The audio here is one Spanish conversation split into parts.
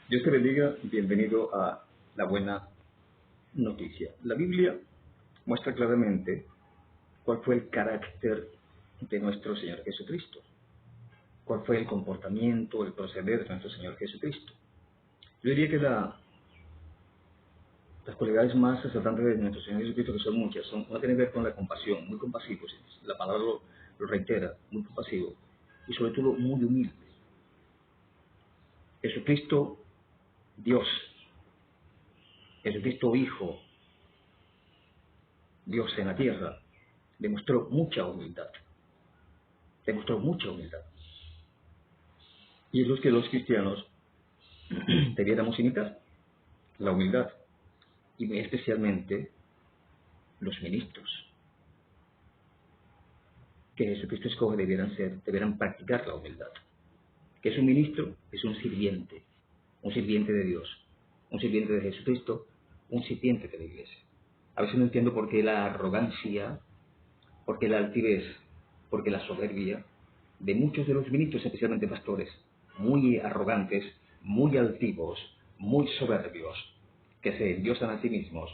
Dios te bendiga, bienvenido a La Buena Noticia. La Biblia muestra claramente cuál fue el carácter de nuestro Señor Jesucristo, cuál fue el comportamiento, el proceder de nuestro Señor Jesucristo. Yo diría que las cualidades más resaltantes de nuestro Señor Jesucristo, que son muchas, una tiene que ver con la compasión, muy compasivo, la palabra lo reitera, muy compasivo, y sobre todo muy humilde. Jesucristo, Dios, Jesucristo Hijo, Dios en la tierra, demostró mucha humildad. Y es lo que los cristianos debiéramos imitar, la humildad. Y muy especialmente los ministros que Jesucristo escoge debieran practicar la humildad. ¿Qué es un ministro? Es un sirviente de Dios, un sirviente de Jesucristo, un sirviente de la iglesia. A veces no entiendo por qué la arrogancia, por qué la altivez, por qué la soberbia de muchos de los ministros, especialmente pastores, muy arrogantes, muy altivos, muy soberbios, que se endiosan a sí mismos,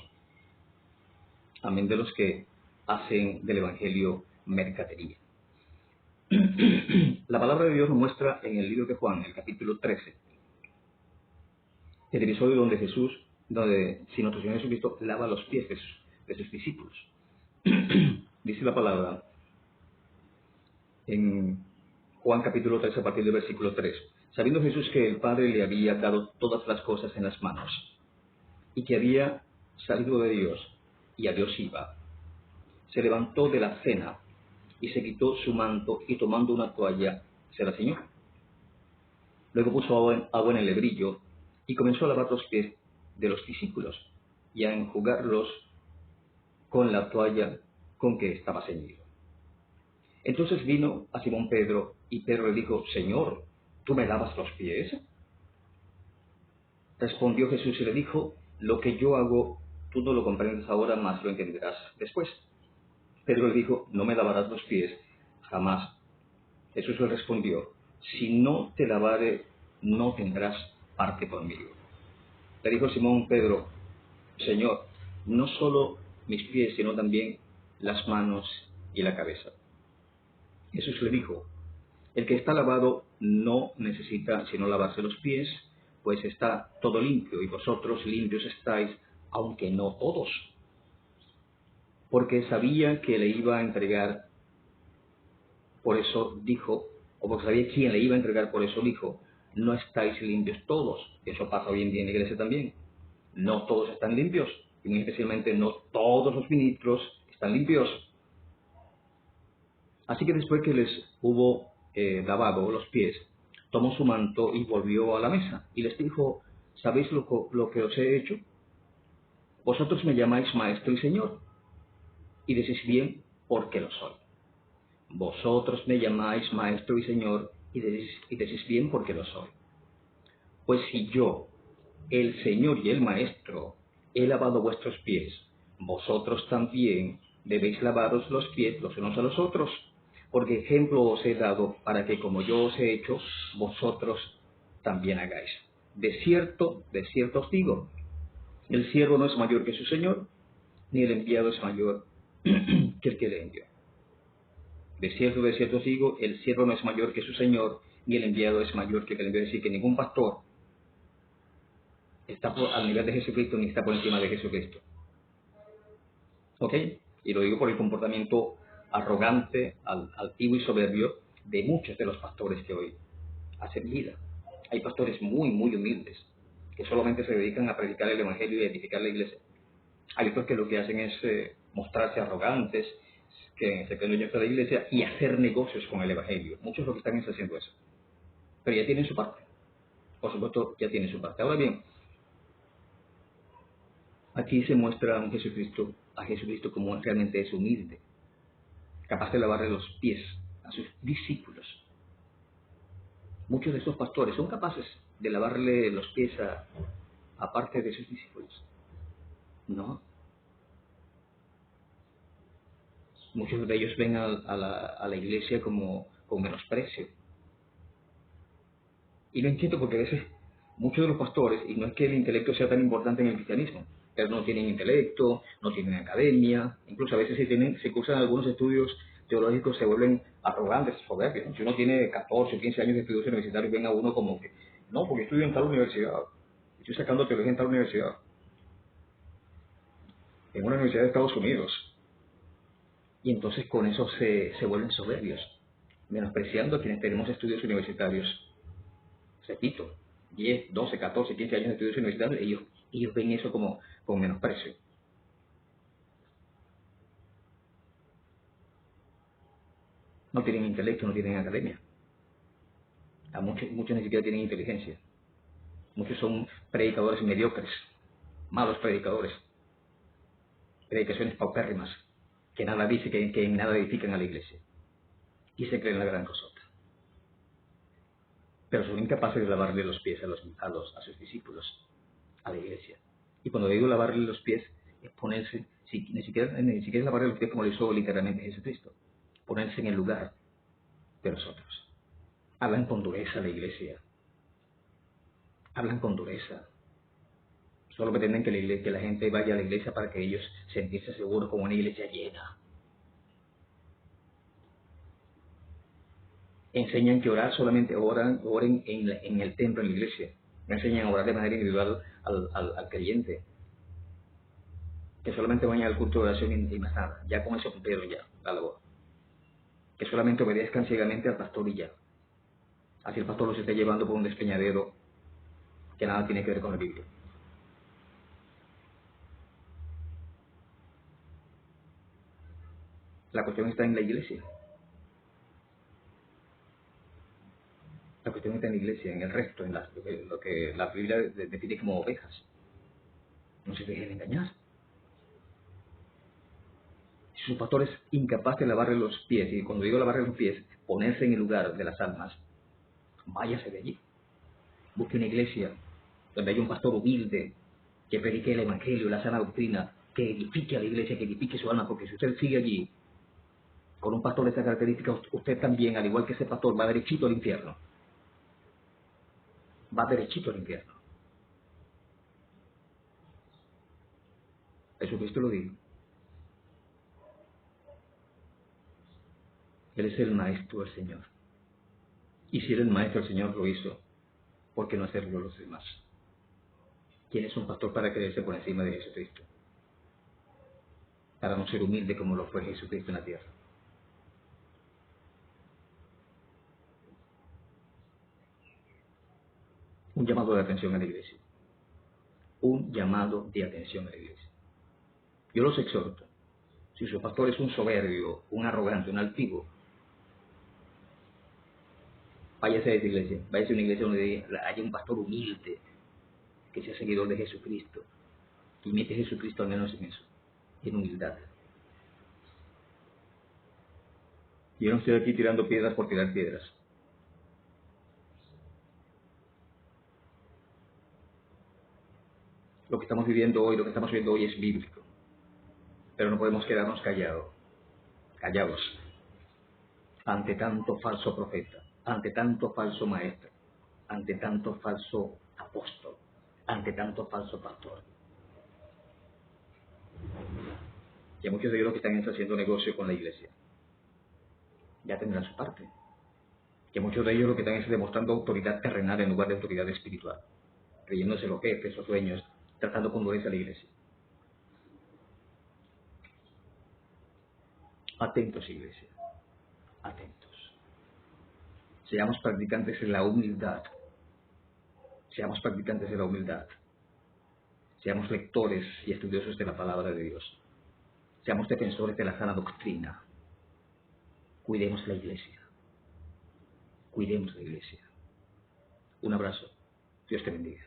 amén de los que hacen del Evangelio mercadería. La palabra de Dios nos muestra en el libro de Juan, en el capítulo 13, el episodio donde nuestro Señor Jesucristo lava los pies de sus discípulos. Dice la palabra en Juan capítulo 13 a partir del versículo 3. Sabiendo Jesús que el Padre le había dado todas las cosas en las manos y que había salido de Dios y a Dios iba, se levantó de la cena y se quitó su manto y tomando una toalla se la ciñó. Luego puso agua en el lebrillo y comenzó a lavar los pies de los discípulos y a enjugarlos con la toalla con que estaba ceñido. Entonces vino a Simón Pedro y Pedro le dijo: Señor, ¿tú me lavas los pies? Respondió Jesús y le dijo: lo que yo hago tú no lo comprendes ahora, mas lo entenderás después. Pedro le dijo: no me lavarás los pies jamás. Jesús le respondió: si no te lavare, no tendrás parte conmigo. Le dijo Simón Pedro: Señor, no solo mis pies, sino también las manos y la cabeza. Jesús le dijo: el que está lavado no necesita sino lavarse los pies, pues está todo limpio, y vosotros limpios estáis, aunque no todos. Porque sabía que le iba a entregar, por eso dijo, o porque sabía quién le iba a entregar, por eso dijo: no estáis limpios todos. Eso pasa hoy en día en la iglesia también. No todos están limpios, y muy especialmente no todos los ministros están limpios. Así que después que les hubo lavado los pies, tomó su manto y volvió a la mesa, y les dijo: ¿sabéis lo que os he hecho? Vosotros me llamáis maestro y señor, y decís bien porque lo soy. Vosotros me llamáis maestro y señor, y decís bien porque lo soy. Pues si yo, el Señor y el Maestro, he lavado vuestros pies, vosotros también debéis lavaros los pies los unos a los otros, porque ejemplo os he dado para que como yo os he hecho, vosotros también hagáis. De cierto os digo, el siervo no es mayor que su Señor, ni el enviado es mayor que el que le envió. De cierto os digo, el siervo no es mayor que su Señor, ni el enviado es mayor que el que le envió. Es decir, que ningún pastor está al nivel de Jesucristo ni está por encima de Jesucristo. ¿Ok? Y lo digo por el comportamiento arrogante, altivo y soberbio de muchos de los pastores que hoy hacen vida. Hay pastores muy, muy humildes que solamente se dedican a predicar el Evangelio y a edificar la iglesia. Hay otros que lo que hacen es mostrarse arrogantes, que se creen dueños de la iglesia y hacer negocios con el Evangelio. Muchos lo que están es haciendo eso. Pero ya tienen su parte. Por supuesto, ya tienen su parte. Ahora bien, aquí se muestra a Jesucristo como realmente es humilde, capaz de lavarle los pies a sus discípulos. Muchos de estos pastores son capaces de lavarle los pies a parte de sus discípulos. No. Muchos de ellos ven a la iglesia como con menosprecio. Y no entiendo porque a veces Muchos de los pastores, y no es que el intelecto sea tan importante en el cristianismo, pero no tienen intelecto, no tienen academia, incluso a veces si cursan algunos estudios teológicos se vuelven arrogantes, soberbios. Si uno tiene 14 o 15 años de estudios universitarios, ven a uno como que, no, porque estudio en tal universidad, estoy sacando teología en tal universidad, en una universidad de Estados Unidos. Y entonces con eso se vuelven soberbios, menospreciando a quienes tenemos estudios universitarios. Repito, 10, 12, 14, 15 años de estudios universitarios, ellos ven eso como con menosprecio. No tienen intelecto, no tienen academia. A muchos ni siquiera tienen inteligencia. Muchos son predicadores mediocres, malos predicadores, predicaciones paupérrimas, que nada dicen, que en nada edifican a la iglesia. Y se creen la gran cosota. Pero son incapaces de lavarle los pies a sus discípulos, a la iglesia. Y cuando digo lavarle los pies, es ponerse, ni siquiera es lavarle los pies como lo hizo literalmente Jesucristo, ponerse en el lugar de los otros. Hablan con dureza a la iglesia. Hablan con dureza. Solo pretenden que la gente vaya a la iglesia para que ellos sentirse seguros como una iglesia llena. Enseñan que orar solamente oren en el templo, en la iglesia. No enseñan a orar de manera individual al creyente. Que solamente vayan al culto de oración y más nada. Ya con eso cumplieron ya la labor. Que solamente obedezcan ciegamente al pastor y ya. Así el pastor los esté llevando por un despeñadero que nada tiene que ver con la Biblia. La cuestión está en la iglesia. La cuestión está en la iglesia, en el resto, en lo que la Biblia define como ovejas. No se dejen engañar. Si su pastor es incapaz de lavarle los pies, y cuando digo lavarle los pies, ponerse en el lugar de las almas, váyase de allí. Busque una iglesia donde haya un pastor humilde que predique el evangelio, la sana doctrina, que edifique a la iglesia, que edifique su alma, porque si usted sigue allí con un pastor de esa característica, usted también, al igual que ese pastor, va derechito al infierno. Va derechito al infierno. Jesucristo lo dijo. Él es el maestro del Señor. Y si era el maestro del Señor lo hizo, ¿por qué no hacerlo los demás? ¿Quién es un pastor para creerse por encima de Jesucristo? Para no ser humilde como lo fue Jesucristo en la tierra. Un llamado de atención a la iglesia. Un llamado de atención a la iglesia. Yo los exhorto. Si su pastor es un soberbio, un arrogante, un altivo, váyase a esa iglesia. Váyase a una iglesia donde haya un pastor humilde, que sea seguidor de Jesucristo. Que imite a Jesucristo al menos en eso, en humildad. Yo no estoy aquí tirando piedras por tirar piedras. Lo que estamos viviendo hoy, lo que estamos viendo hoy es bíblico. Pero no podemos quedarnos callados ante tanto falso profeta, ante tanto falso maestro, ante tanto falso apóstol, ante tanto falso pastor. Y a muchos de ellos que están haciendo negocio con la iglesia. Ya tendrán su parte. Que muchos de ellos lo que están es demostrando autoridad terrenal en lugar de autoridad espiritual, creyéndose los jefes, los dueños, tratando con dureza a la iglesia. Atentos, iglesia, atentos. Seamos practicantes de la humildad. Seamos practicantes de la humildad. Seamos lectores y estudiosos de la palabra de Dios. Seamos defensores de la sana doctrina. Cuidemos la iglesia. Cuidemos la iglesia. Un abrazo. Dios te bendiga.